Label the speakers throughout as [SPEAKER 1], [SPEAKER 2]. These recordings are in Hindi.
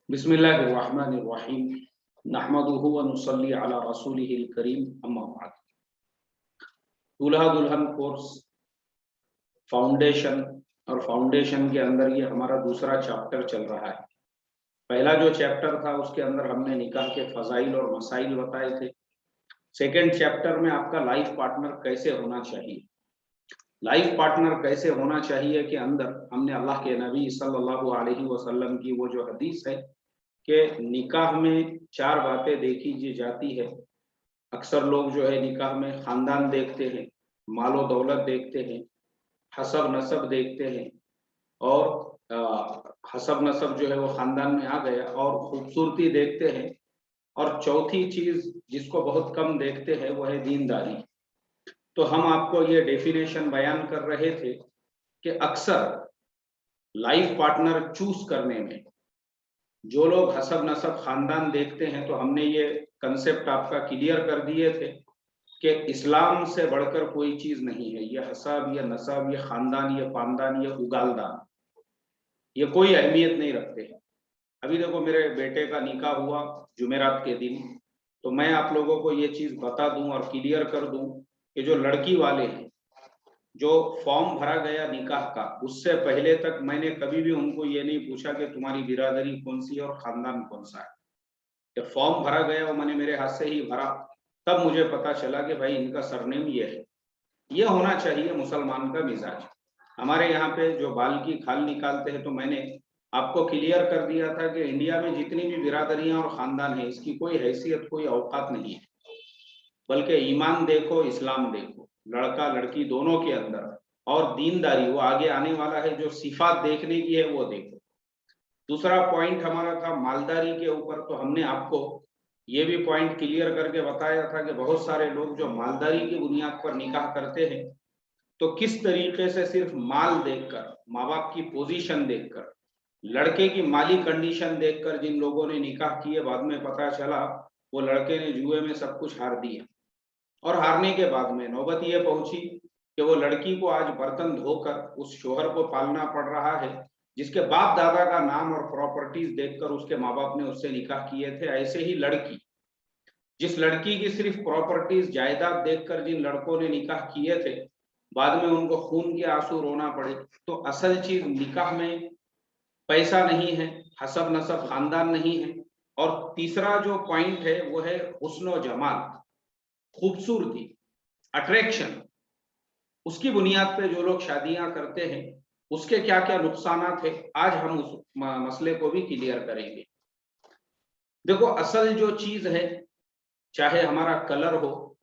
[SPEAKER 1] बिस्मिल्लाहिर्रहमानिर्रहीम नहमदुहु व नुसल्ली अला रसूलिहिल करीम अम्मा बाद। दूल्हा दुल्हन कोर्स फाउंडेशन और फाउंडेशन के अंदर ये हमारा दूसरा चैप्टर चल रहा है। पहला जो चैप्टर था उसके अंदर हमने निकाह के फजाइल और मसाइल बताए थे। सेकंड चैप्टर में आपका लाइफ पार्टनर कैसे होना चाहिए, लाइफ पार्टनर कैसे होना चाहिए के अंदर हमने अल्लाह के नबी सल्लल्लाहु अलैहि वसल्लम की वो जो हदीस है कि निकाह में चार बातें देखी जाती है। अक्सर लोग जो है निकाह में खानदान देखते हैं, मालो दौलत देखते हैं, हसब नसब देखते हैं और हसब नसब जो है वो खानदान में आ गया, और खूबसूरती देखते हैं, और चौथी चीज जिसको बहुत कम देखते हैं वो है दीनदारी। तो हम आपको ये डेफिनेशन बयान कर रहे थे कि अक्सर लाइफ पार्टनर चूज करने में जो लोग हसब नसब खानदान देखते हैं, तो हमने ये कंसेप्ट आपका क्लियर कर दिए थे कि इस्लाम से बढ़कर कोई चीज नहीं है। ये हसब, ये नसब, ये खानदान, ये पानदान, ये उगालदान, ये कोई अहमियत नहीं रखते हैं। अभी देखो मेरे बेटे का निकाह हुआ जुमेरात के दिन, तो मैं आप लोगों को ये चीज बता दूं और क्लियर कर दूं कि जो लड़की वाले हैं, जो फॉर्म भरा गया निकाह का, उससे पहले तक मैंने कभी भी उनको ये नहीं पूछा कि तुम्हारी बिरादरी कौन सी है और खानदान कौन सा है। जब फॉर्म भरा गया वो मैंने मेरे हाथ से ही भरा, तब मुझे पता चला कि भाई इनका सरनेम ये है। ये होना चाहिए मुसलमान का मिजाज। हमारे यहाँ पे जो बाल की खाल निकालते हैं, तो मैंने आपको क्लियर कर दिया था कि इंडिया में जितनी भी बिरादरियां और खानदान है, इसकी कोई हैसियत, कोई औकात नहीं है, बल्कि ईमान देखो, इस्लाम देखो, लड़का लड़की दोनों के अंदर, और दीनदारी, वो आगे आने वाला है, जो सिफात देखने की है वो देखो। दूसरा पॉइंट हमारा था मालदारी के ऊपर, तो हमने आपको ये भी पॉइंट क्लियर करके बताया था कि बहुत सारे लोग जो मालदारी की बुनियाद पर निकाह करते हैं, तो किस तरीके से सिर्फ माल देखकर, माँ बाप की पोजीशन देखकर, लड़के की माली कंडीशन देखकर जिन लोगों ने निकाह किए, बाद में पता चला वो लड़के ने जुए में सब कुछ हार दिया, और हारने के बाद में नौबत ये पहुंची कि वो लड़की को आज बर्तन धोकर उस शोहर को पालना पड़ रहा है जिसके बाप दादा का नाम और प्रॉपर्टीज देखकर उसके माँ बाप ने उससे निकाह किए थे। ऐसे ही लड़की, जिस लड़की की सिर्फ प्रॉपर्टीज जायदाद देखकर जिन लड़कों ने निकाह किए थे, बाद में उनको खून के आंसू रोना पड़े। तो असल चीज निकाह में पैसा नहीं है, हसब नसब खानदान नहीं है, और तीसरा जो पॉइंट है वो है हुस्न जमाल, खूबसूरती, अट्रैक्शन। उसकी बुनियाद पे जो लोग शादियां करते हैं, उसके क्या क्या नुकसानात है, आज हम उस मसले को भी क्लियर करेंगे। देखो असल जो चीज है, चाहे हमारा कलर हो,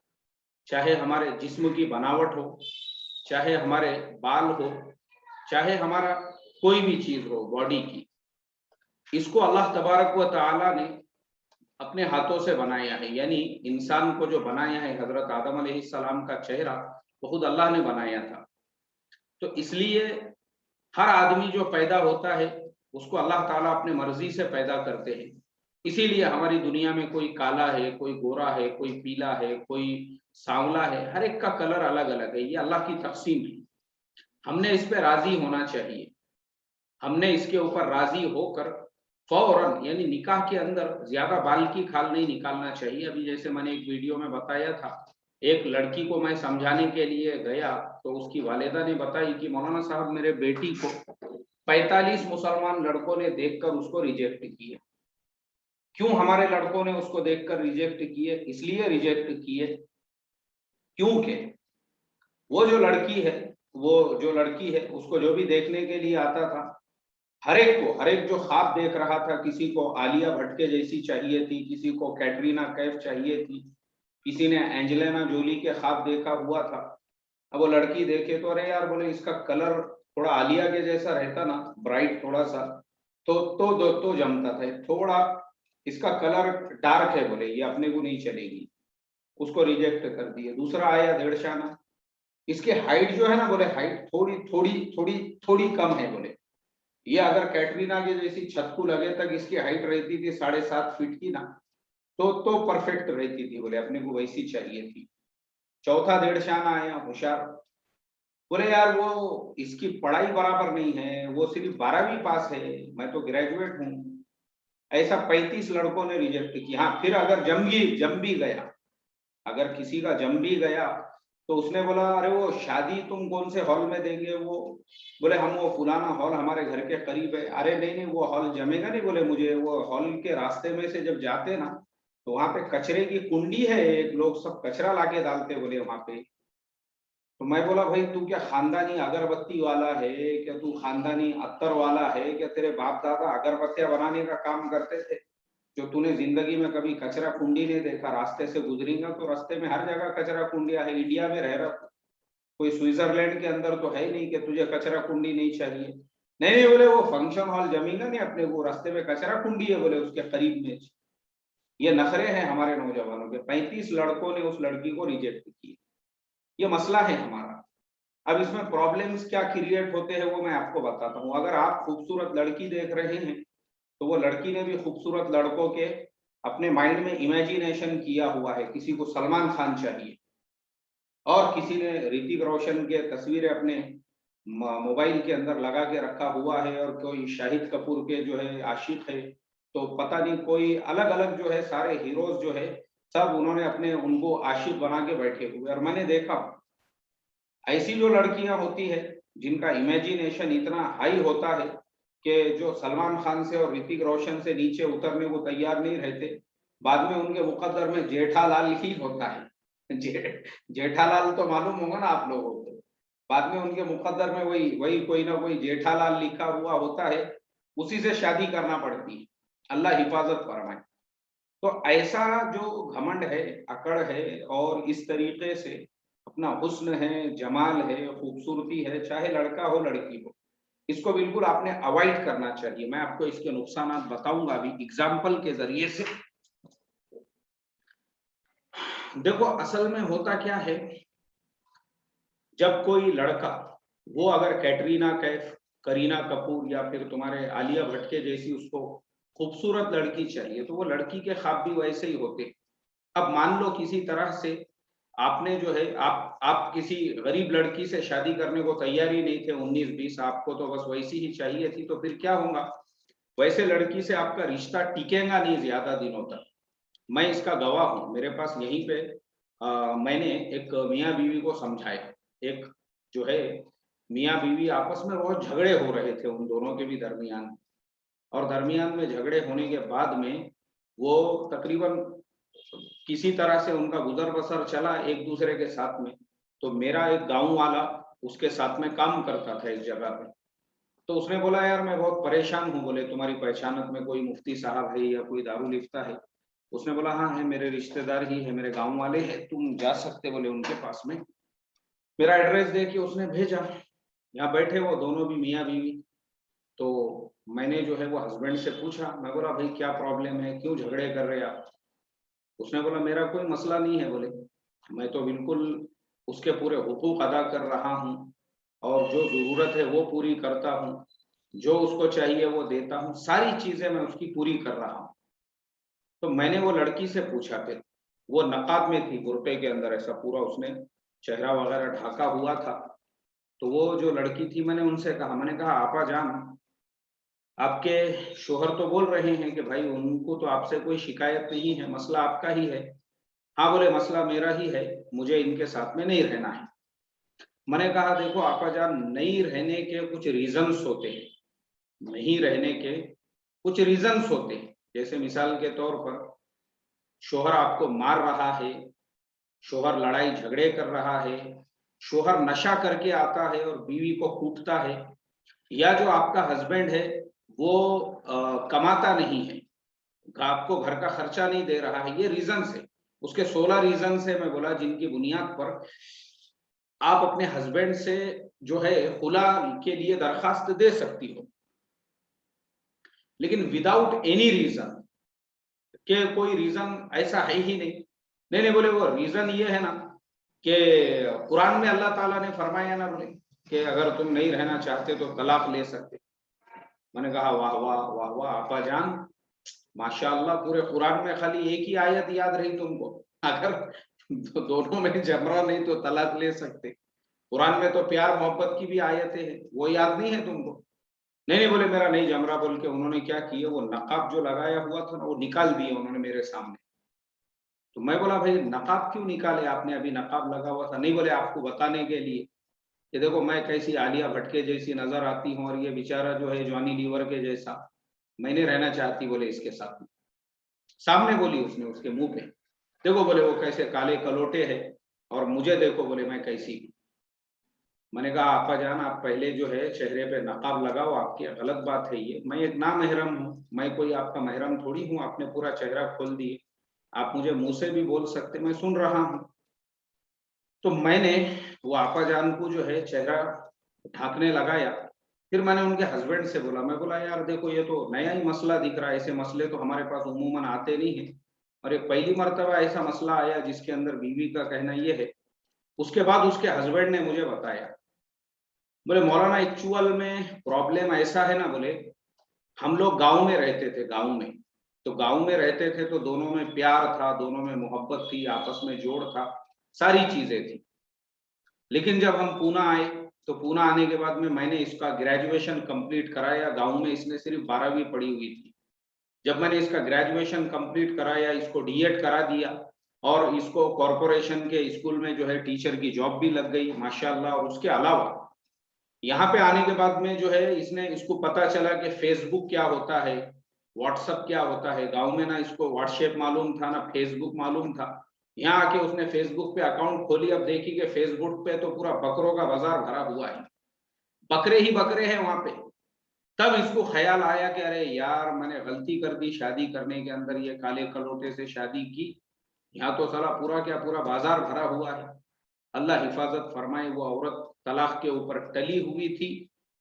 [SPEAKER 1] चाहे हमारे जिस्म की बनावट हो, चाहे हमारे बाल हो, चाहे हमारा कोई भी चीज हो बॉडी की, इसको अल्लाह तबारक व तआला ने अपने हाथों से बनाया है। यानी इंसान को जो बनाया है, हजरत आदम अलैहिस्सलाम का चेहरा वो खुद अल्लाह ने बनाया था। तो इसलिए हर आदमी जो पैदा होता है उसको अल्लाह ताला अपने मर्जी से पैदा करते हैं। इसीलिए हमारी दुनिया में कोई काला है, कोई गोरा है, कोई पीला है, कोई सांवला है, हर एक का कलर अलग अलग है। ये अल्लाह की तकसीम है। हमने इस पे राजी होना चाहिए। हमने इसके ऊपर राजी होकर फौरन, यानी निकाह के अंदर ज्यादा बाल की खाल नहीं निकालना चाहिए। अभी जैसे मैंने एक वीडियो में बताया था, एक लड़की को मैं समझाने के लिए गया, तो उसकी वालिदा ने बताई कि मौलाना साहब मेरे बेटी को 45 मुसलमान लड़कों ने देखकर उसको रिजेक्ट किया। क्यों हमारे लड़कों ने उसको देखकर रिजेक्ट किए? इसलिए रिजेक्ट किए क्योंकि वो जो लड़की है उसको जो भी देखने के लिए आता था, हर एक जो ख्वाब देख रहा था, किसी को आलिया भट्ट के जैसी चाहिए थी, किसी को कैटरीना कैफ चाहिए थी, किसी ने एंजेलिना जोली के ख्वाब देखा हुआ था। अब वो लड़की देखे तो अरे यार, बोले इसका कलर थोड़ा आलिया के जैसा रहता ना, ब्राइट थोड़ा सा, तो जमता था। थोड़ा इसका कलर डार्क है, बोले ये अपने को नहीं चलेगी, उसको रिजेक्ट कर दिए। दूसरा आया देड़शाना, इसकी हाइट जो है ना, बोले हाइट थोड़ी थोड़ी थोड़ी थोड़ी कम है, बोले ये अगर कैटरीना के जैसी छत को लगे तक इसकी हाइट रहती थी 7.5 फीट की ना, तो परफेक्ट रहती थी, बोले अपने को वैसी चाहिए थी। चौथा देड़शाना आया होशियार, बोले यार वो इसकी पढ़ाई बराबर नहीं है, वो सिर्फ 12वीं पास है, मैं तो ग्रेजुएट हूँ। ऐसा 35 लड़कों ने रिजेक्ट किया। हाँ, फिर अगर जम भी गया, अगर किसी का जम भी गया तो उसने बोला अरे वो शादी तुम कौन से हॉल में देंगे, वो बोले हम वो पुराना हॉल हमारे घर के करीब है। अरे नहीं नहीं, वो हॉल जमेगा नहीं। बोले मुझे वो हॉल के रास्ते में से जब जाते ना तो वहां पे कचरे की कुंडी है, एक लोग सब कचरा लाके डालते बोले वहां पे। तो मैं बोला भाई तू क्या खानदानी अगरबत्ती वाला है क्या, तू खानदानी अत्तर वाला है क्या, तेरे बाप दादा अगरबत्तियां बनाने का काम करते थे जो तूने जिंदगी में कभी कचरा कुंडी नहीं देखा। रास्ते से गुजरेगा तो रास्ते में हर जगह कचरा कुंडिया है, इंडिया में रह रहा तू, कोई स्विट्जरलैंड के अंदर तो है ही नहीं कि तुझे कचरा कुंडी नहीं चाहिए। नहीं नहीं बोले वो फंक्शन हॉल जमीगा नहीं अपने को, रास्ते में कचरा कुंडी है बोले उसके करीब में। ये नखरे हैं हमारे नौजवानों के। 35 लड़कों ने उस लड़की को रिजेक्ट किया। ये मसला है हमारा। अब इसमें प्रॉब्लम्स क्या क्रिएट होते हैं वो मैं आपको बताता हूँ। अगर आप खूबसूरत लड़की देख रहे हैं तो वो लड़की ने भी खूबसूरत लड़कों के अपने माइंड में इमेजिनेशन किया हुआ है। किसी को सलमान खान चाहिए और किसी ने ऋतिक रोशन के तस्वीरें अपने मोबाइल के अंदर लगा के रखा हुआ है, और कोई शाहिद कपूर के जो है आशिक है, तो पता नहीं कोई अलग अलग जो है सारे हीरोज जो है सब उन्होंने अपने उनको आशिक बना के बैठे हुए। और मैंने देखा ऐसी जो लड़कियां होती है जिनका इमेजिनेशन इतना हाई होता है कि जो सलमान खान से और ऋतिक रोशन से नीचे उतरने को तैयार नहीं रहते, बाद में उनके मुकद्दर में जेठालाल ही होता है। जेठालाल तो मालूम होगा ना आप लोगों को। बाद में उनके मुकद्दर में वही वही कोई ना कोई जेठालाल लिखा हुआ होता है, उसी से शादी करना पड़ती है। अल्लाह हिफाजत फरमाए। तो ऐसा जो घमंड है, अकड़ है, और इस तरीके से अपना हुस्न है, जमाल है, खूबसूरती है, चाहे लड़का हो लड़की हो, इसको बिल्कुल आपने अवॉइड करना चाहिए। मैं आपको इसके नुकसान बताऊंगा अभी एग्जाम्पल के जरिए से। देखो असल में होता क्या है, जब कोई लड़का, वो अगर कैटरीना कैफ, करीना कपूर या फिर तुम्हारे आलिया भट्ट के जैसी उसको खूबसूरत लड़की चाहिए, तो वो लड़की के ख्वाब भी वैसे ही होते। अब मान लो किसी तरह से आपने जो है आप किसी गरीब लड़की से शादी करने को तैयार ही नहीं थे, 19-20, आपको तो बस वैसी ही चाहिए थी, तो फिर क्या होगा, वैसे लड़की से आपका रिश्ता टिकेगा नहीं ज्यादा दिनों तक। मैं इसका गवाह हूँ। मेरे पास यहीं पे मैंने एक मियाँ बीवी को समझाया। एक जो है मियाँ बीवी आपस में बहुत झगड़े हो रहे थे उन दोनों के भी दरमियान, और दरमियान में झगड़े होने के बाद में वो तकरीबन किसी तरह से उनका गुजर बसर चला एक दूसरे के साथ में। तो मेरा एक गांव वाला उसके साथ में काम करता था एक जगह पे, तो उसने बोला यार मैं बहुत परेशान हूँ, बोले तुम्हारी पहचानत में कोई मुफ्ती साहब है या कोई दारू लिफ्ता है। उसने बोला हाँ है, मेरे रिश्तेदार ही है, मेरे गांव वाले हैं, तुम जा सकते बोले उनके पास में। मेरा एड्रेस दे के उसने भेजा। यहाँ बैठे वो दोनों भी मियाँ बीवी। तो मैंने जो है वो हस्बैंड से पूछा, मैं बोला भाई क्या प्रॉब्लम है, क्यों झगड़े कर रहे आप। उसने बोला मेरा कोई मसला नहीं है, बोले मैं तो बिल्कुल उसके पूरे हुकूक अदा कर रहा हूँ, और जो जरूरत है वो पूरी करता हूँ, जो उसको चाहिए वो देता हूँ, सारी चीजें मैं उसकी पूरी कर रहा हूँ। तो मैंने वो लड़की से पूछा, फिर वो नकाब में थी, बुर्के के अंदर ऐसा पूरा उसने चेहरा वगैरह ढाका हुआ था। तो वो जो लड़की थी, मैंने उनसे कहा, मैंने कहा आपा जान, आपके शोहर तो बोल रहे हैं कि भाई उनको तो आपसे कोई शिकायत नहीं है, मसला आपका ही है। हाँ बोले मसला मेरा ही है, मुझे इनके साथ में नहीं रहना है। मैंने कहा देखो आपा जान, नहीं रहने के कुछ रीजंस होते हैं, नहीं रहने के कुछ रीजंस होते हैं। जैसे मिसाल के तौर पर शोहर आपको मार रहा है, शोहर लड़ाई झगड़े कर रहा है, शोहर नशा करके आता है और बीवी को कूटता है, या जो आपका हस्बैंड है वो कमाता नहीं है, आपको घर का खर्चा नहीं दे रहा है, ये रीजंस है। उसके 16 रीजंस है, मैं बोला, जिनकी बुनियाद पर आप अपने हस्बैंड से जो है खुला के लिए दरखास्त दे सकती हो, लेकिन विदाउट एनी रीजन, के कोई रीजन ऐसा है ही नहीं। नहीं नहीं बोले वो रीजन ये है ना कि कुरान में अल्लाह ताला ने फरमाया ना, बोले कि अगर तुम नहीं रहना चाहते तो तलाक ले सकते। मैंने कहा वाह वाह वाह वाह आपा जान, माशाअल्लाह, पूरे कुरान में खाली एक ही आयत याद रही तुमको। अगर दोनों में जमरा नहीं तो तलाक ले सकते। कुरान में तो प्यार मोहब्बत की भी आयतें हैं, वो याद नहीं है तुमको? नहीं बोले मेरा नहीं जम रहा, बोल के उन्होंने क्या किया, वो नकाब जो लगाया हुआ था ना वो निकाल दिया उन्होंने मेरे सामने। तो मैं बोला भाई नकाब क्यों निकाले आपने, अभी नकाब लगा हुआ था। नहीं बोले आपको बताने के लिए कि देखो मैं कैसी आलिया भट्ट के जैसी नजर आती हूँ और ये बेचारा जो है जॉनी लीवर के जैसा, मैं नहीं रहना चाहती बोले इसके साथ में। सामने बोली उसने उसके मुंह पे, देखो बोले वो कैसे काले कलोटे है और मुझे देखो बोले मैं कैसी हूँ। मैंने कहा आपा जान आप पहले जो है चेहरे पे नकाब लगाओ, आपकी गलत बात है ये, मैं एक ना महरम हूँ, मैं कोई आपका महरम थोड़ी हूँ, आपने पूरा चेहरा खोल दिए, आप मुझे मुंह से भी बोल सकते, मैं सुन रहा हूँ। तो मैंने वो आपा जान को जो है चेहरा ढांकने लगाया। फिर मैंने उनके हस्बैंड से बोला, मैं बोला यार देखो ये तो नया ही मसला दिख रहा है, ऐसे मसले तो हमारे पास उमूमन आते नहीं है और एक पहली मर्तबा ऐसा मसला आया जिसके अंदर बीवी का कहना ये है। उसके बाद उसके हस्बैंड ने मुझे बताया, बोले मौलाना एक्चुअल में प्रॉब्लम ऐसा है ना, बोले हम लोग गांव में रहते थे, गांव में तो गांव में रहते थे तो दोनों में प्यार था, दोनों में मोहब्बत थी, आपस में जोड़ था, सारी चीजें थी। लेकिन जब हम पूना आए तो पूना आने के बाद में मैंने इसका ग्रेजुएशन कंप्लीट कराया, गांव में इसने सिर्फ 12वीं पढ़ी हुई थी। जब मैंने इसका ग्रेजुएशन कंप्लीट कराया, इसको डीएड करा दिया और इसको कॉरपोरेशन के स्कूल में जो है टीचर की जॉब भी लग गई माशाल्लाह। और उसके अलावा यहाँ पे आने के बाद में जो है इसने इसको पता चला कि फेसबुक क्या होता है, व्हाट्सएप क्या होता है। गांव में ना इसको व्हाट्सएप मालूम था ना फेसबुक मालूम था। यहाँ आके उसने फेसबुक पे अकाउंट खोली, अब देखी कि फेसबुक पे तो पूरा बकरों का बाजार भरा हुआ है, बकरे ही बकरे हैं वहां पे। तब इसको ख्याल आया कि अरे यार मैंने गलती कर दी शादी करने के अंदर, ये काले कलोटे से शादी की, यहाँ तो साला पूरा क्या पूरा बाजार भरा हुआ है। अल्लाह हिफाजत फरमाए, वो औरत तलाक के ऊपर टली हुई थी,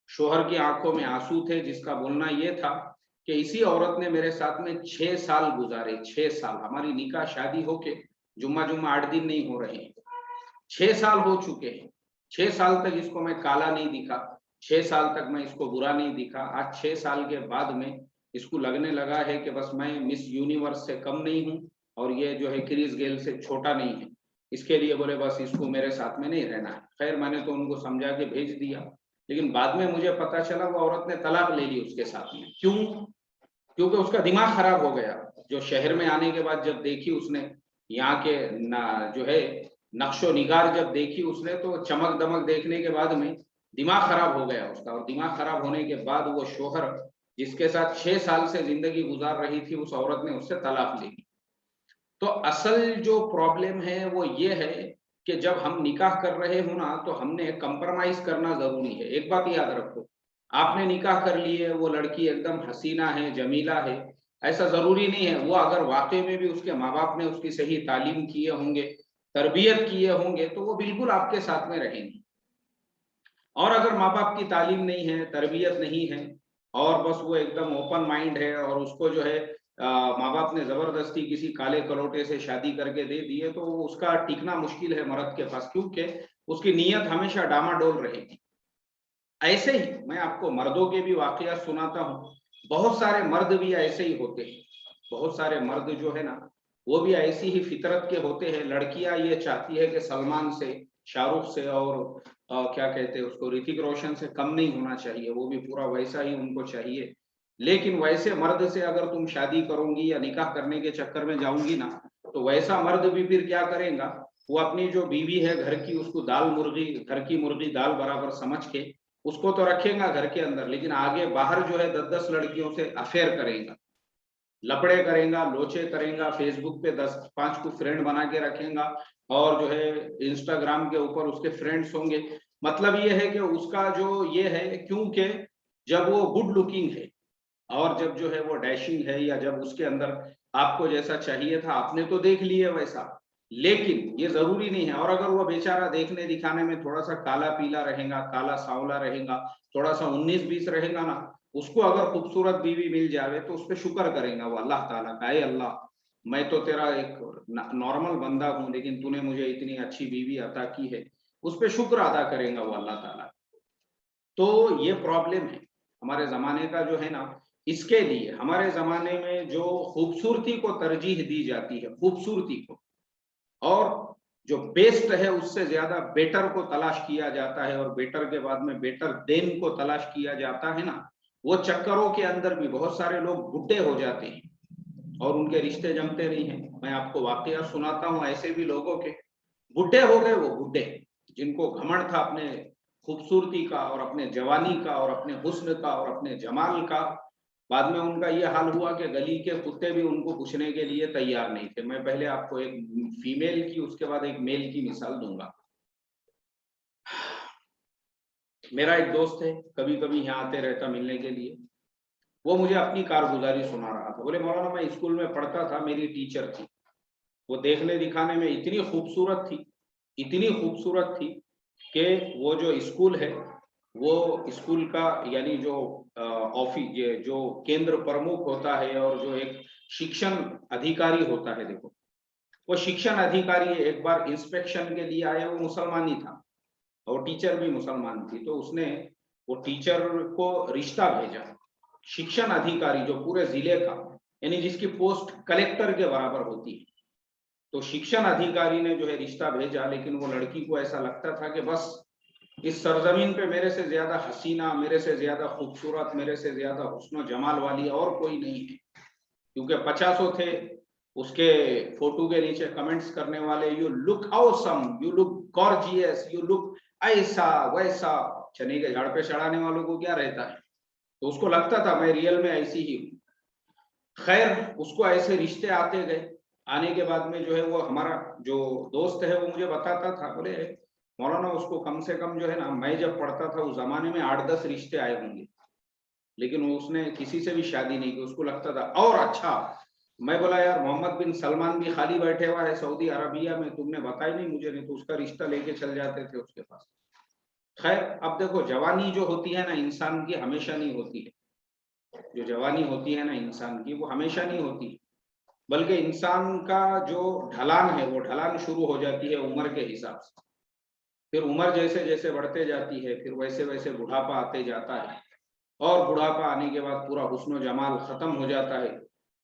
[SPEAKER 1] शोहर की आंखों में आंसू थे, जिसका बोलना यह था कि इसी औरत ने मेरे साथ में 6 साल गुजारे, 6 साल, हमारी निकाह शादी होके जुम्मा जुम्मा 8 दिन नहीं हो रहे हैं, 6 साल हो चुके हैं। 6 साल तक इसको मैं काला नहीं दिखा, 6 साल तक मैं इसको बुरा नहीं दिखा। आज 6 साल के बाद में इसको लगने लगा है कि बस मैं मिस यूनिवर्स से कम नहीं हूँ और ये जो है क्रिस गेल से छोटा नहीं है। इसके लिए बोले बस इसको मेरे साथ में नहीं रहना है। खैर मैंने तो उनको समझा के भेज दिया, लेकिन बाद में मुझे पता चला वो औरत ने तलाक ले ली उसके साथ में। क्यों? क्योंकि उसका दिमाग खराब हो गया। जो शहर में आने के बाद जब देखी उसने यहाँ के जो है नक्शो निगार जब देखी उसने, तो चमक दमक देखने के बाद में दिमाग खराब हो गया उसका। और दिमाग खराब होने के बाद वो शोहर जिसके साथ 6 साल से जिंदगी गुजार रही थी, उस औरत ने उससे तलाक ले ली। तो असल जो प्रॉब्लम है वो ये है कि जब हम निकाह कर रहे हो ना तो हमने कंप्रोमाइज करना जरूरी है। एक बात याद रखो, आपने निकाह कर लिए, वो लड़की एकदम हसीना है, जमीला है, ऐसा जरूरी नहीं है। वो अगर वाकई में भी उसके माँ बाप ने उसकी सही तालीम किए होंगे, तरबियत किए होंगे, तो वो बिल्कुल आपके साथ में रहेंगी। और अगर माँ बाप की तालीम नहीं है, तरबियत नहीं है और बस वो एकदम ओपन माइंड है और उसको जो है माँ बाप ने जबरदस्ती किसी काले कलोटे से शादी करके दे दी है, तो उसका टिकना मुश्किल है मर्द के पास, क्योंकि उसकी नीयत हमेशा डामाडोल रहेगी। ऐसे ही मैं आपको मर्दों के भी वाकया सुनाता हूँ। बहुत सारे मर्द भी ऐसे ही होते हैं, बहुत सारे मर्द जो है ना वो भी ऐसी ही फितरत के होते हैं। लड़कियां ये चाहती है कि सलमान से, शाहरुख से और क्या कहते हैं उसको, ऋतिक रोशन से कम नहीं होना चाहिए, वो भी पूरा वैसा ही उनको चाहिए। लेकिन वैसे मर्द से अगर तुम शादी करोगी या निकाह करने के चक्कर में जाऊंगी ना, तो वैसा मर्द भी फिर क्या करेगा, वो अपनी जो बीवी है घर की, उसको दाल मुर्गी, घर की मुर्गी दाल बराबर समझ के उसको तो रखेगा घर के अंदर, लेकिन आगे बाहर जो है 10-10 लड़कियों से अफेयर करेगा, लपड़े करेगा, लोचे करेगा, फेसबुक पे 10-5 को फ्रेंड बना के रखेगा और जो है इंस्टाग्राम के ऊपर उसके फ्रेंड्स होंगे। मतलब ये है कि उसका जो ये है, क्योंकि जब वो गुड लुकिंग है और जब जो है वो डैशिंग है, या जब उसके अंदर आपको जैसा चाहिए था आपने तो देख लिया वैसा, लेकिन ये जरूरी नहीं है। और अगर वो बेचारा देखने दिखाने में थोड़ा सा काला पीला रहेगा, काला सांवला रहेगा, थोड़ा सा 19-20 रहेगा ना, उसको अगर खूबसूरत बीवी मिल जाए तो उस पर शुक्र करेगा वो अल्लाह ताला का, अल्लाह मैं तो तेरा एक नॉर्मल बंदा हूं लेकिन तूने मुझे इतनी अच्छी बीवी अता की है, उस पर शुक्र अदा करेगा वो अल्लाह ताला। तो ये प्रॉब्लम है हमारे जमाने का जो है ना। इसके लिए हमारे जमाने में जो खूबसूरती को तरजीह दी जाती है, खूबसूरती को, और जो बेस्ट है उससे ज्यादा बेटर को तलाश किया जाता है, और बेटर के बाद में बेटर देन को तलाश किया जाता है ना, वो चक्करों के अंदर भी बहुत सारे लोग बुड्ढे हो जाते हैं और उनके रिश्ते जमते नहीं हैं। मैं आपको वाकया सुनाता हूँ ऐसे भी लोगों के, बुड्ढे हो गए वो बुड्ढे, जिनको घमंड था अपने खूबसूरती का और अपने जवानी का और अपने हुस्न का और अपने जमाल का। बाद में उनका ये हाल हुआ कि गली के कुत्ते भी उनको पूछने के लिए तैयार नहीं थे। मैं पहले आपको एक फीमेल की, उसके बाद एक मेल की मिसाल दूंगा। मेरा एक दोस्त है, कभी कभी यहाँ आते रहता मिलने के लिए। वो मुझे अपनी कारगुजारी सुना रहा था। बोले मौलाना, मैं स्कूल में पढ़ता था, मेरी टीचर थी, वो देखने दिखाने में इतनी खूबसूरत थी, इतनी खूबसूरत थी कि वो जो स्कूल है, वो स्कूल का यानी जो ऑफिस, जो केंद्र प्रमुख होता है और जो एक शिक्षण अधिकारी होता है, देखो वो शिक्षण अधिकारी एक बार इंस्पेक्शन के लिए आया, वो मुसलमान ही था और टीचर भी मुसलमान थी। तो उसने वो टीचर को रिश्ता भेजा, शिक्षण अधिकारी जो पूरे जिले का, यानी जिसकी पोस्ट कलेक्टर के बराबर होती है। तो शिक्षण अधिकारी ने जो है रिश्ता भेजा, लेकिन वो लड़की को ऐसा लगता था कि बस इस सरजमीन पे मेरे से ज्यादा हसीना, मेरे से ज्यादा खूबसूरत, मेरे से ज्यादा हुस्न जमाल वाली और कोई नहीं है। क्योंकि 50 थे, उसके फोटो के नीचे कमेंट्स करने वाले, you look awesome, you look gorgeous, you look ऐसा वैसा। चने के झाड़ पे चढ़ाने वालों को क्या रहता है, तो उसको लगता था मैं रियल में ऐसी ही हूँ। खैर, उसको ऐसे रिश्ते आते गए। आने के बाद में जो है वो हमारा जो दोस्त है वो मुझे बताता था, बोले मौलाना उसको कम से कम जो है ना, मैं जब पढ़ता था उस जमाने में 8-10 रिश्ते आए होंगे, लेकिन उसने किसी से भी शादी नहीं की। उसको लगता था और अच्छा। मैं बोला यार, मोहम्मद बिन सलमान भी खाली बैठे हुआ है सऊदी अरबिया में, तुमने बताया नहीं मुझे, नहीं तो उसका रिश्ता लेके चल जाते थे उसके पास। खैर, अब देखो जवानी जो होती है ना इंसान की, हमेशा नहीं होती है। जो जवानी होती है ना इंसान की, वो हमेशा नहीं होती, बल्कि इंसान का जो ढलान है वो ढलान शुरू हो जाती है उम्र के हिसाब से। फिर उम्र जैसे जैसे बढ़ते जाती है, फिर वैसे वैसे बुढ़ापा आते जाता है, और बुढ़ापा आने के बाद पूरा हुस्न जमाल खत्म हो जाता है।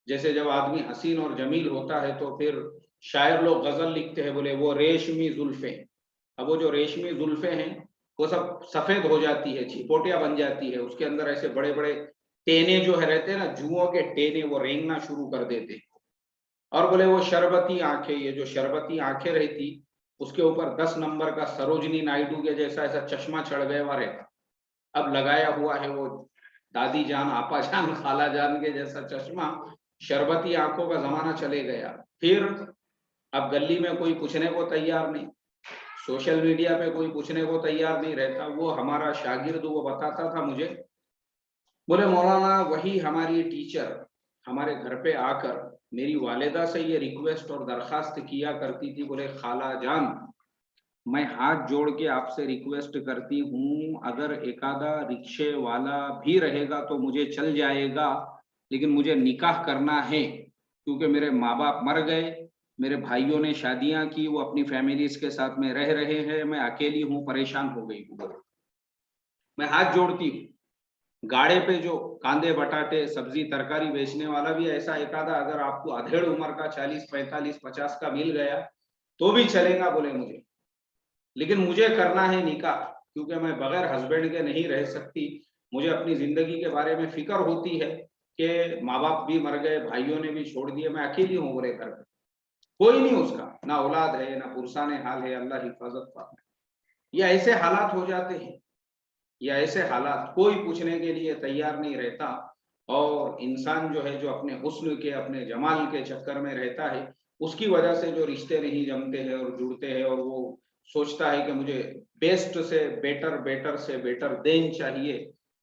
[SPEAKER 1] जैसे जब आदमी हसीन और जमील होता है तो फिर शायर लोग गजल लिखते हैं, बोले वो रेशमी जुल्फे। अब वो जो रेशमी जुल्फे हैं वो सब सफेद हो जाती है, छिपोटिया बन जाती है, उसके अंदर ऐसे बड़े बड़े टेने जो है रहते हैं ना, जुओं के टेने, वो रेंगना शुरू कर देते हैं। और बोले वो शरबती आंखें, ये जो शरबती आंखें रहती, उसके ऊपर 10 नंबर का सरोजनी नायडू के जैसा ऐसा चश्मा चढ़ गया हुआ रहता। अब लगाया हुआ है वो दादी जान, आपा जान, खाला जान के जैसा चश्मा। शरबती आंखों का जमाना चले गया। फिर अब गली में कोई पूछने को तैयार नहीं, सोशल मीडिया पे कोई पूछने को तैयार नहीं रहता। वो हमारा शागिर्द वो बताता था मुझे, बोले मौलाना वही हमारी टीचर हमारे घर पे आकर मेरी वालिदा से ये रिक्वेस्ट और दरखास्त किया करती थी, बोले खाला जान, मैं हाथ जोड़ के आपसे रिक्वेस्ट करती हूँ, अगर एकादा रिक्शे वाला भी रहेगा तो मुझे चल जाएगा, लेकिन मुझे निकाह करना है, क्योंकि मेरे माँ बाप मर गए, मेरे भाइयों ने शादियां की, वो अपनी फैमिलीज के साथ में रह रहे हैं, मैं अकेली हूँ, परेशान हो गई हूँ। मैं हाथ जोड़ती हूँ। गाड़े पे जो कांदे बटाटे सब्जी तरकारी बेचने वाला भी ऐसा एकादा अगर आपको अधेड़ उम्र का 40 45 50 का मिल गया तो भी चलेगा, बोले मुझे, लेकिन मुझे करना है निकाह, क्योंकि मैं बगैर हस्बैंड के नहीं रह सकती। मुझे अपनी जिंदगी के बारे में फिक्र होती है कि माँ बाप भी मर गए, भाइयों ने भी छोड़ दिए, मैं अकेली हूँ, बोले घर पे कोई नहीं, उसका ना औलाद है ना पुरसाने हाल है, अल्लाह हिफाजत फरमाए। ये ऐसे हालात हो जाते हैं, या ऐसे हालात कोई पूछने के लिए तैयार नहीं रहता, और इंसान जो है जो अपने हुस्न के अपने जमाल के चक्कर में रहता है, उसकी वजह से जो रिश्ते नहीं जमते हैं और जुड़ते हैं, और वो सोचता है कि मुझे बेस्ट से बेटर, बेटर से बेटर देन चाहिए,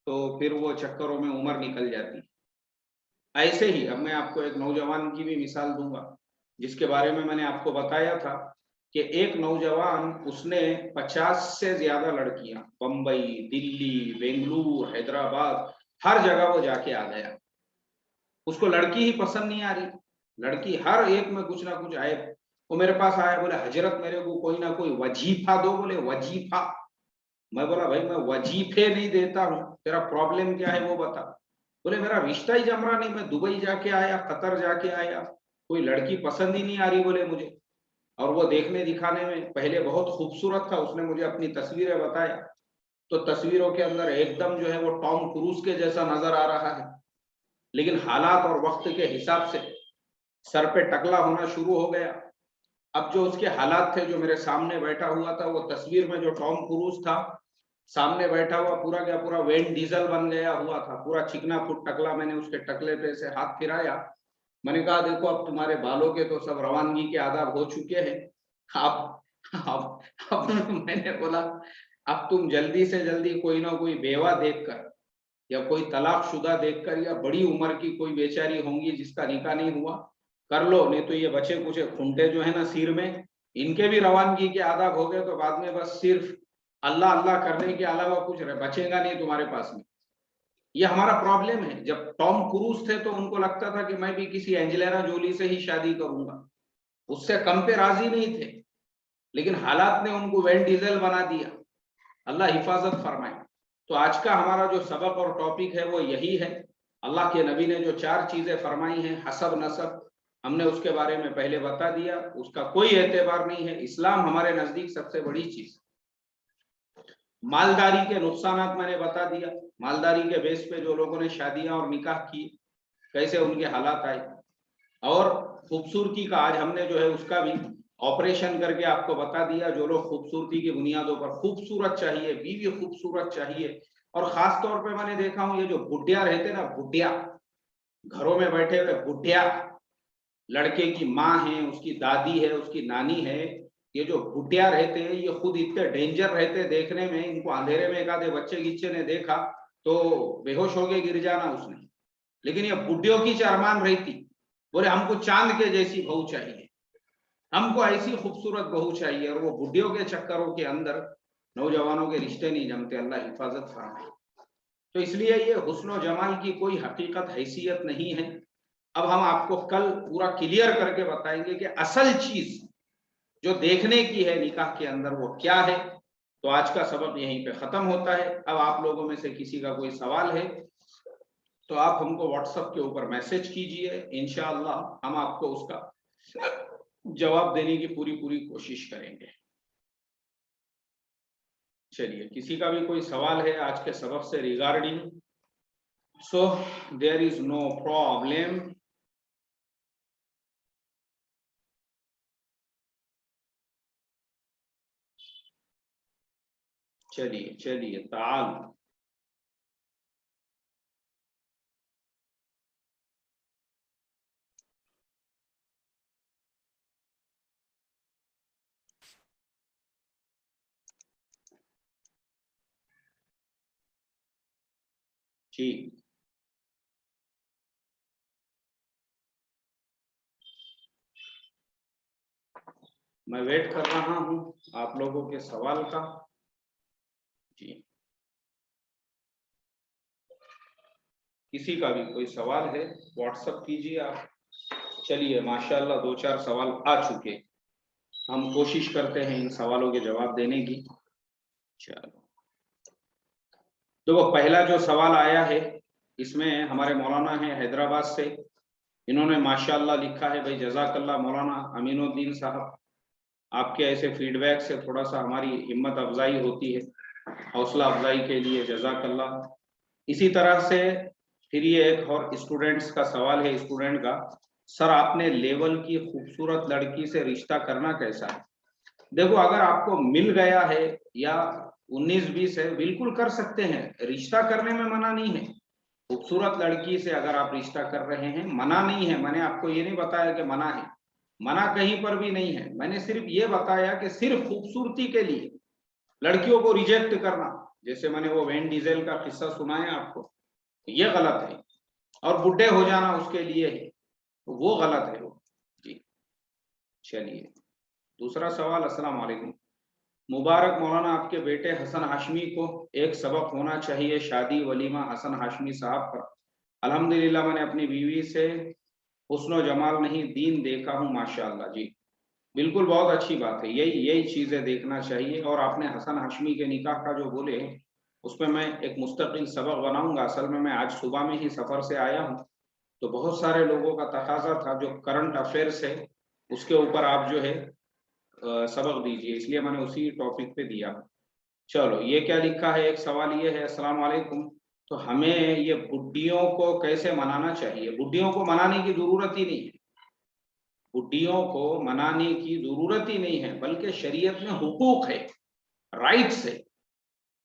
[SPEAKER 1] तो फिर वो चक्करों में उम्र निकल जाती है। ऐसे ही अब मैं आपको एक नौजवान की भी मिसाल दूंगा, जिसके बारे में मैंने आपको बताया था कि एक नौजवान, उसने 50 से ज्यादा लड़कियां बम्बई, दिल्ली, बेंगलुरु, हैदराबाद, हर जगह वो जाके आ गया। उसको लड़की ही पसंद नहीं आ रही, लड़की हर एक में कुछ ना कुछ आए। वो मेरे पास आया, बोले हजरत मेरे को कोई ना कोई वजीफा दो, बोले वजीफा। मैं बोला भाई मैं वजीफे नहीं देता हूँ, तेरा प्रॉब्लम क्या है वो बता। बोले मेरा रिश्ता ही जम रहा नहीं, मैं दुबई जाके आया, कतर जाके आया, कोई लड़की पसंद ही नहीं आ रही, बोले मुझे। और वो देखने दिखाने में पहले बहुत खूबसूरत था। उसने मुझे अपनी तस्वीरें बताया तो तस्वीरों के अंदर एकदम जो है वो टॉम क्रूज के जैसा नजर आ रहा है, लेकिन हालात और वक्त के हिसाब से सर पे टकला होना शुरू हो गया। अब जो उसके हालात थे, जो मेरे सामने बैठा हुआ था, वो तस्वीर में जो टॉम क्रूज था सामने बैठा हुआ पूरा क्या पूरा वेन डीजल बन गया हुआ था, पूरा चिकना फुट टकला। मैंने उसके टकले पे से हाथ फिराया, मैंने कहा देखो अब तुम्हारे बालों के तो सब रवानगी के आदाब हो चुके हैं। अब मैंने बोला अब तुम जल्दी से जल्दी कोई ना कोई बेवा देखकर या कोई तलाकशुदा देखकर या बड़ी उम्र की कोई बेचारी होंगी जिसका निकाह नहीं हुआ, कर लो, नहीं तो ये बचे कुछ खुंटे जो है ना सिर में, इनके भी रवानगी के आदाब हो गए तो बाद में बस सिर्फ अल्लाह अल्लाह करने के अलावा कुछ बचेगा नहीं तुम्हारे पास में। ये हमारा प्रॉब्लम है। जब टॉम क्रूज थे तो उनको लगता था कि मैं भी किसी एंजेलिना जोली से ही शादी करूंगा, उससे कम पे राजी नहीं थे, लेकिन हालात ने उनको वेन डीजल बना दिया। अल्लाह हिफाजत फरमाए। तो आज का हमारा जो सबक और टॉपिक है वो यही है। अल्लाह के नबी ने जो 4 चीजें फरमाई हैं, हसब नसब, हमने उसके बारे में पहले बता दिया, उसका कोई एतबार नहीं है। इस्लाम हमारे नजदीक सबसे बड़ी चीज। मालदारी के नुकसानात मैंने बता दिया, मालदारी के बेस पे जो लोगों ने शादियां और निकाह की कैसे उनके हालात आए। और खूबसूरती का आज हमने जो है उसका भी ऑपरेशन करके आपको बता दिया। जो लोग खूबसूरती की बुनियादों पर खूबसूरत चाहिए, बीवी खूबसूरत चाहिए, और खास तौर पे मैंने देखा हूं ये जो बुढ़िया रहते ना, बुढ़िया घरों में बैठे हुए बुढ़िया, लड़के की माँ है, उसकी दादी है, उसकी नानी है, ये जो बुढ़िया रहते हैं ये खुद इतने डेंजर रहते हैं देखने में। इनको अंधेरे में एक आधे बच्चे गिच्चे ने देखा तो बेहोश हो गए, गिर जाना उसने, लेकिन ये बुढ़ियों की चरमान रहती, बोले हमको चांद के जैसी बहू चाहिए, हमको ऐसी खूबसूरत बहू चाहिए। और वो बुढ़ियों के चक्करों के अंदर नौजवानों के रिश्ते नहीं जमते। अल्लाह हिफाजत फरमाए। तो इसलिए ये हुस्न जमाल की कोई हकीकत हैसियत नहीं है। अब हम आपको कल पूरा क्लियर करके बताएंगे कि असल चीज जो देखने की है निकाह के अंदर वो क्या है। तो आज का सबक यहीं पे खत्म होता है। अब आप लोगों में से किसी का कोई सवाल है तो आप हमको व्हाट्सएप के ऊपर मैसेज कीजिए, इंशाअल्लाह हम आपको उसका जवाब देने की पूरी पूरी कोशिश करेंगे। चलिए, किसी का भी कोई सवाल है आज के सबक से regarding? So there is no problem. चलिए चलिए, ताल जी, मैं वेट कर रहा हूं आप लोगों के सवाल का। जी, किसी का भी कोई सवाल है व्हाट्सएप कीजिए आप। चलिए, माशाल्लाह 2-4 सवाल आ चुके, हम कोशिश करते हैं इन सवालों के जवाब देने की। चलो, देखो पहला जो सवाल आया है इसमें हमारे मौलाना हैं हैदराबाद से। इन्होंने माशाल्लाह लिखा है, भाई जज़ाकल्लाह मौलाना अमीनुद्दीन साहब, आपके ऐसे फीडबैक से थोड़ा सा हमारी हिम्मत अफजाई होती है, हौसला अफजाई के लिए जज़ाकल्लाह। इसी तरह से फिर ये एक और स्टूडेंट्स का सवाल है, स्टूडेंट का, सर आपने लेवल की खूबसूरत लड़की से रिश्ता करना कैसा है? देखो, अगर आपको मिल गया है या 19-20 है, बिल्कुल कर सकते हैं, रिश्ता करने में मना नहीं है। खूबसूरत लड़की से अगर आप रिश्ता कर रहे हैं, मना नहीं है। मैंने आपको ये नहीं बताया कि मना है, मना कहीं पर भी नहीं है। मैंने सिर्फ ये बताया कि सिर्फ खूबसूरती के लिए लड़कियों को रिजेक्ट करना, जैसे मैंने वो वैन डीजल का किस्सा सुनाया आपको, ये गलत है। और बुढ़े हो जाना उसके लिए है, वो गलत है वो। जी, चलिए, दूसरा सवाल। अस्सलाम वालेकुम, मुबारक मौलाना, आपके बेटे हसन हाशमी को एक सबक होना चाहिए शादी वलीमा हसन हाशमी साहब पर। अल्हम्दुलिल्लाह मैंने अपनी बीवी से हुस्न जमाल नहीं दीन देखा हूँ, माशाअल्लाह। जी बिल्कुल, बहुत अच्छी बात है, यही यही चीजें देखना चाहिए। और आपने हसन हाशमी के निकाह का जो बोले, उसमें मैं एक मुस्तकिल सबक बनाऊंगा। असल में मैं आज सुबह में ही सफर से आया हूँ, तो बहुत सारे लोगों का तकाजा था, जो करंट अफेयर्स है उसके ऊपर आप जो है सबक दीजिए, इसलिए मैंने उसी टॉपिक पे दिया। चलो ये क्या लिखा है, एक सवाल ये है, अस्सलाम वालेकुम, तो हमें ये बुड्ढियों को कैसे मनाना चाहिए? बुड्ढियों को मनाने की जरूरत ही नहीं है, बुड्ढियों को मनाने की जरूरत ही नहीं है, बल्कि शरीयत में हुकूक है, राइट्स है।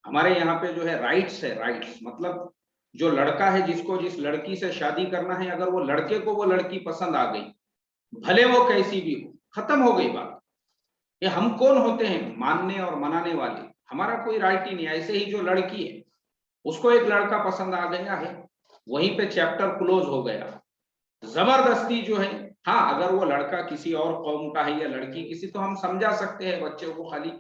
[SPEAKER 1] हमारे यहाँ पे जो है राइट्स है, राइट्स मतलब जो लड़का है जिसको जिस लड़की से शादी करना है, अगर वो लड़के को वो लड़की पसंद आ गई, भले वो कैसी भी हो, खत्म हो गई बात। ये हम कौन होते हैं मानने और मनाने वाले? हमारा कोई राइट ही नहीं। ऐसे ही जो लड़की है उसको एक लड़का पसंद आ गया है, वहीं पे चैप्टर क्लोज हो गया। जबरदस्ती जो है, हाँ अगर वो लड़का किसी और कौम का है या लड़की किसी, तो हम समझा सकते हैं बच्चों को खाली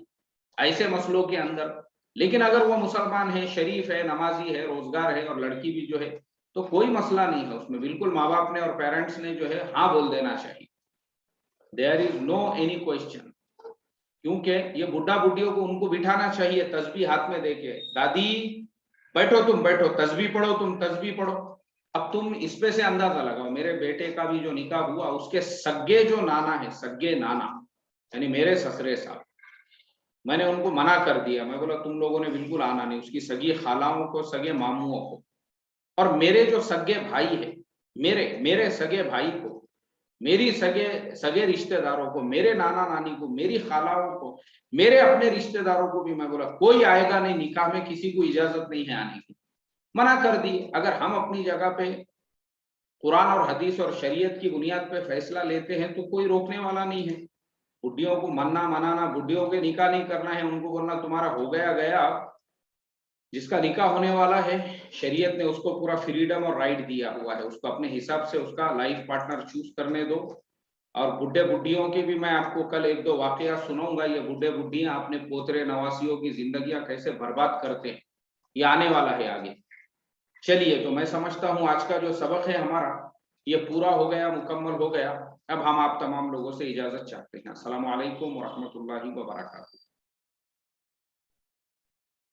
[SPEAKER 1] ऐसे मसलों के अंदर। लेकिन अगर वो मुसलमान है, शरीफ है, नमाजी है, रोजगार है और लड़की भी जो है, तो कोई मसला नहीं है उसमें। बिल्कुल माँ बाप ने और पेरेंट्स ने जो है हाँ बोल देना चाहिए। There is no any question, क्योंकि ये बुढ़ा बुढ़ियों को उनको बिठाना चाहिए तस्बीह हाथ में देके, दादी बैठो, तुम बैठो, तस्बीह पढ़ो, तुम तस्बीह पढ़ो। अब तुम इस पे से अंदाजा लगाओ, मेरे बेटे का भी जो निकाह हुआ, उसके सगे जो नाना है, सगे नाना यानी मेरे ससुरे साहब, मैंने उनको मना कर दिया। मैं बोला तुम लोगों ने बिल्कुल आना नहीं, उसकी सगी खालाओं को, सगे मामुओं को, और मेरे जो सगे भाई है, मेरे मेरे सगे भाई को, मेरी सगे सगे रिश्तेदारों को, मेरे नाना नानी को, मेरी खालाओं को, मेरे अपने रिश्तेदारों को भी मैं बोला कोई आएगा नहीं निकाह में, किसी को इजाजत नहीं है आने की, मना कर दी। अगर हम अपनी जगह पे कुरान और हदीस और शरीयत की बुनियाद पे फैसला लेते हैं तो कोई रोकने वाला नहीं है। बुढ़ियों को मन्ना मनाना, बुढ़ियों के निकाह नहीं करना है, उनको बोलना तुम्हारा हो गया गया, जिसका निकाह होने वाला है शरीयत ने उसको पूरा फ्रीडम और राइट दिया हुआ है, उसको अपने हिसाब से उसका लाइफ पार्टनर चूज करने दो। और बुढ़े बुढ़ियों की भी मैं आपको कल एक दो वाकया सुनाऊंगा। ये बुढ़े बुढ़ियां अपने पोतरे नवासियों की जिंदगियां कैसे बर्बाद करते हैं, ये आने वाला है आगे। चलिए, तो मैं समझता हूँ आज का जो सबक है हमारा ये पूरा हो गया, मुकम्मल हो गया। अब हम आप तमाम लोगों से इजाजत चाहते हैं। अस्सलाम वालेकुम व रहमतुल्लाहि व बरकातहू।